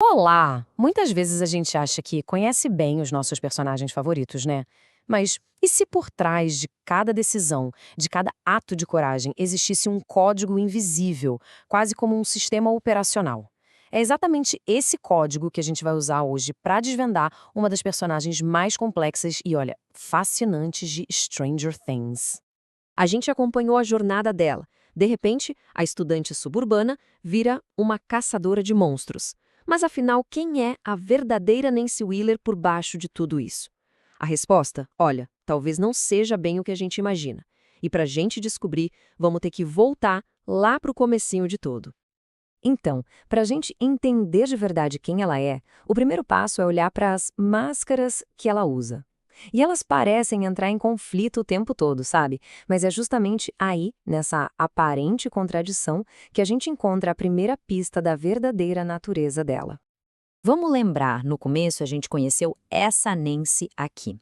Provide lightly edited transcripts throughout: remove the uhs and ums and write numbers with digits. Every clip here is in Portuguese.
Olá! Muitas vezes a gente acha que conhece bem os nossos personagens favoritos, né? Mas e se por trás de cada decisão, de cada ato de coragem, existisse um código invisível, quase como um sistema operacional? É exatamente esse código que a gente vai usar hoje para desvendar uma das personagens mais complexas e, olha, fascinantes de Stranger Things. A gente acompanhou a jornada dela. De repente, a estudante suburbana vira uma caçadora de monstros. Mas afinal, quem é a verdadeira Nancy Wheeler por baixo de tudo isso? A resposta, olha, talvez não seja bem o que a gente imagina. E para a gente descobrir, vamos ter que voltar lá para o comecinho de tudo. Então, para a gente entender de verdade quem ela é, o primeiro passo é olhar para as máscaras que ela usa. E elas parecem entrar em conflito o tempo todo, sabe? Mas é justamente aí, nessa aparente contradição, que a gente encontra a primeira pista da verdadeira natureza dela. Vamos lembrar, no começo a gente conheceu essa Nancy aqui.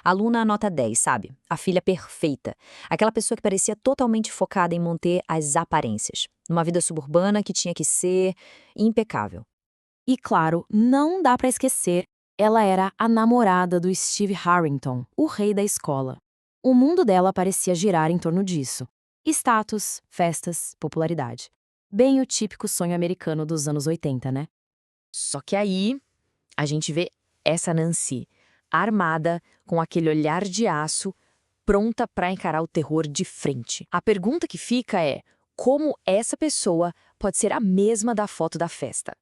Aluna nota 10, sabe? A filha perfeita. Aquela pessoa que parecia totalmente focada em manter as aparências. Numa vida suburbana que tinha que ser impecável. E claro, não dá pra esquecer, ela era a namorada do Steve Harrington, o rei da escola. O mundo dela parecia girar em torno disso. Status, festas, popularidade. Bem o típico sonho americano dos anos 80, né? Só que aí a gente vê essa Nancy, armada, com aquele olhar de aço, pronta para encarar o terror de frente. A pergunta que fica é: como essa pessoa pode ser a mesma da foto da festa?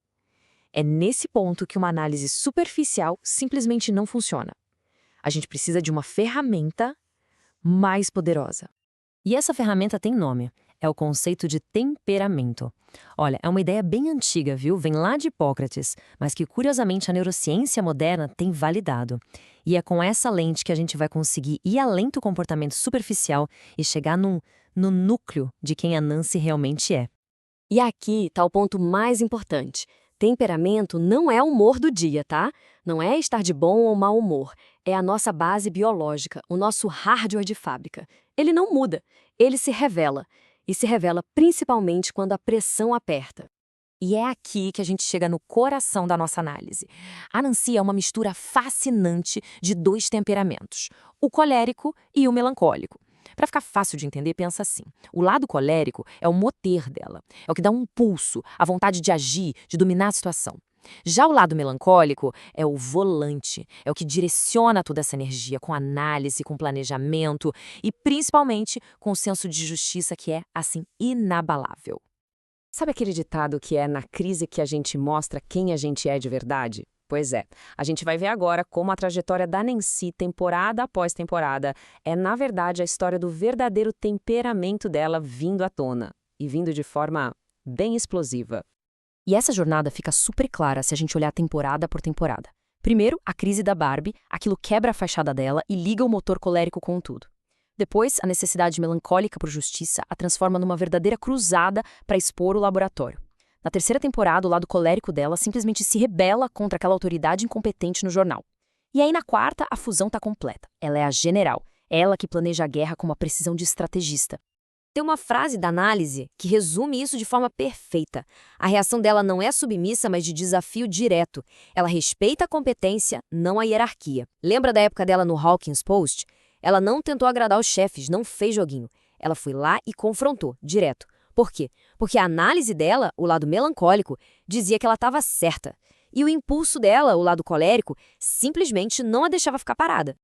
É nesse ponto que uma análise superficial simplesmente não funciona. A gente precisa de uma ferramenta mais poderosa. E essa ferramenta tem nome. É o conceito de temperamento. Olha, é uma ideia bem antiga, viu? Vem lá de Hipócrates, mas que curiosamente a neurociência moderna tem validado. E é com essa lente que a gente vai conseguir ir além do comportamento superficial e chegar no núcleo de quem a Nancy realmente é. E aqui está o ponto mais importante. Temperamento não é o humor do dia, tá? Não é estar de bom ou mau humor. É a nossa base biológica, o nosso hardware de fábrica. Ele não muda, ele se revela. E se revela principalmente quando a pressão aperta. E é aqui que a gente chega no coração da nossa análise. A Nancy é uma mistura fascinante de dois temperamentos, o colérico e o melancólico. Para ficar fácil de entender, pensa assim: o lado colérico é o motor dela, é o que dá um impulso, a vontade de agir, de dominar a situação. Já o lado melancólico é o volante, é o que direciona toda essa energia com análise, com planejamento e principalmente com o senso de justiça que é, assim, inabalável. Sabe aquele ditado que é na crise que a gente mostra quem a gente é de verdade? Pois é, a gente vai ver agora como a trajetória da Nancy, temporada após temporada, é na verdade a história do verdadeiro temperamento dela vindo à tona. E vindo de forma bem explosiva. E essa jornada fica super clara se a gente olhar temporada por temporada. Primeiro, a crise da Barbie, aquilo quebra a fachada dela e liga o motor colérico com tudo. Depois, a necessidade melancólica por justiça a transforma numa verdadeira cruzada para expor o laboratório. Na terceira temporada, o lado colérico dela simplesmente se rebela contra aquela autoridade incompetente no jornal. E aí, na quarta, a fusão está completa. Ela é a general, ela que planeja a guerra com uma precisão de estrategista. Tem uma frase da análise que resume isso de forma perfeita. A reação dela não é submissa, mas de desafio direto. Ela respeita a competência, não a hierarquia. Lembra da época dela no Hawkins Post? Ela não tentou agradar os chefes, não fez joguinho. Ela foi lá e confrontou, direto. Por quê? Porque a análise dela, o lado melancólico, dizia que ela estava certa. E o impulso dela, o lado colérico, simplesmente não a deixava ficar parada.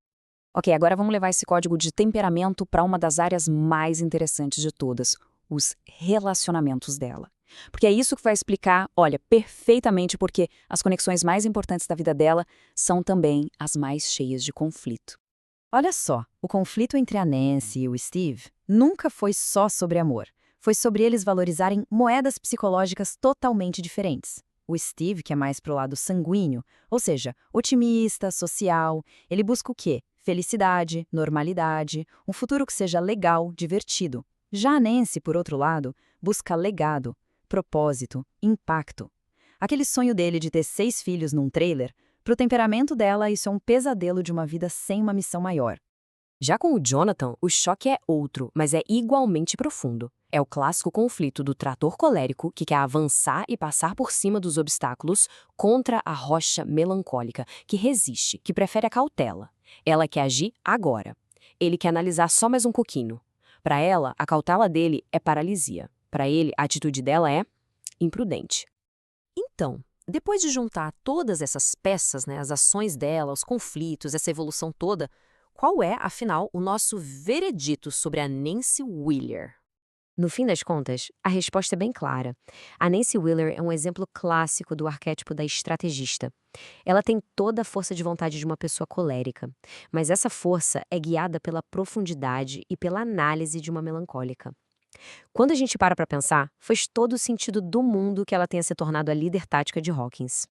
Ok, agora vamos levar esse código de temperamento para uma das áreas mais interessantes de todas, os relacionamentos dela. Porque é isso que vai explicar, olha, perfeitamente porque as conexões mais importantes da vida dela são também as mais cheias de conflito. Olha só, o conflito entre a Nancy e o Steve nunca foi só sobre amor. Foi sobre eles valorizarem moedas psicológicas totalmente diferentes. O Steve, que é mais pro lado sanguíneo, ou seja, otimista, social, ele busca o quê? Felicidade, normalidade, um futuro que seja legal, divertido. Já a Nancy, por outro lado, busca legado, propósito, impacto. Aquele sonho dele de ter 6 filhos num trailer, pro temperamento dela isso é um pesadelo de uma vida sem uma missão maior. Já com o Jonathan, o choque é outro, mas é igualmente profundo. É o clássico conflito do trator colérico que quer avançar e passar por cima dos obstáculos contra a rocha melancólica, que resiste, que prefere a cautela. Ela quer agir agora. Ele quer analisar só mais um pouquinho. Para ela, a cautela dele é paralisia. Para ele, a atitude dela é imprudente. Então, depois de juntar todas essas peças, as ações dela, os conflitos, essa evolução toda, qual é, afinal, o nosso veredito sobre a Nancy Wheeler? No fim das contas, a resposta é bem clara. A Nancy Wheeler é um exemplo clássico do arquétipo da estrategista. Ela tem toda a força de vontade de uma pessoa colérica, mas essa força é guiada pela profundidade e pela análise de uma melancólica. Quando a gente para pensar, faz todo o sentido do mundo que ela tenha se tornado a líder tática de Hawkins.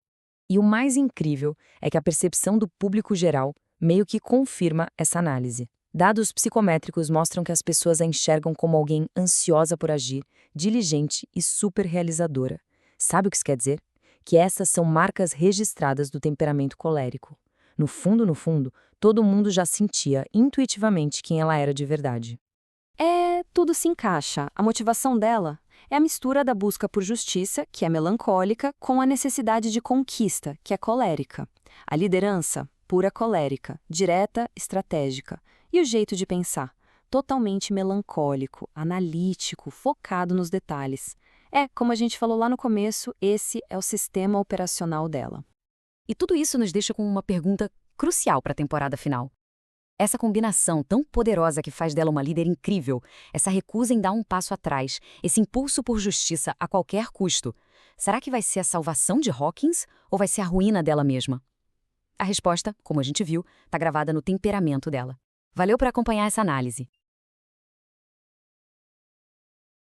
E o mais incrível é que a percepção do público geral meio que confirma essa análise. Dados psicométricos mostram que as pessoas a enxergam como alguém ansiosa por agir, diligente e super realizadora. Sabe o que isso quer dizer? Que essas são marcas registradas do temperamento colérico. No fundo, todo mundo já sentia intuitivamente quem ela era de verdade. Tudo se encaixa. A motivação dela é a mistura da busca por justiça, que é melancólica, com a necessidade de conquista, que é colérica. A liderança, pura colérica, direta, estratégica. E o jeito de pensar, totalmente melancólico, analítico, focado nos detalhes. Como a gente falou lá no começo, esse é o sistema operacional dela. E tudo isso nos deixa com uma pergunta crucial para a temporada final. Essa combinação tão poderosa que faz dela uma líder incrível, essa recusa em dar um passo atrás, esse impulso por justiça a qualquer custo, será que vai ser a salvação de Hawkins ou vai ser a ruína dela mesma? A resposta, como a gente viu, está gravada no temperamento dela. Valeu por acompanhar essa análise.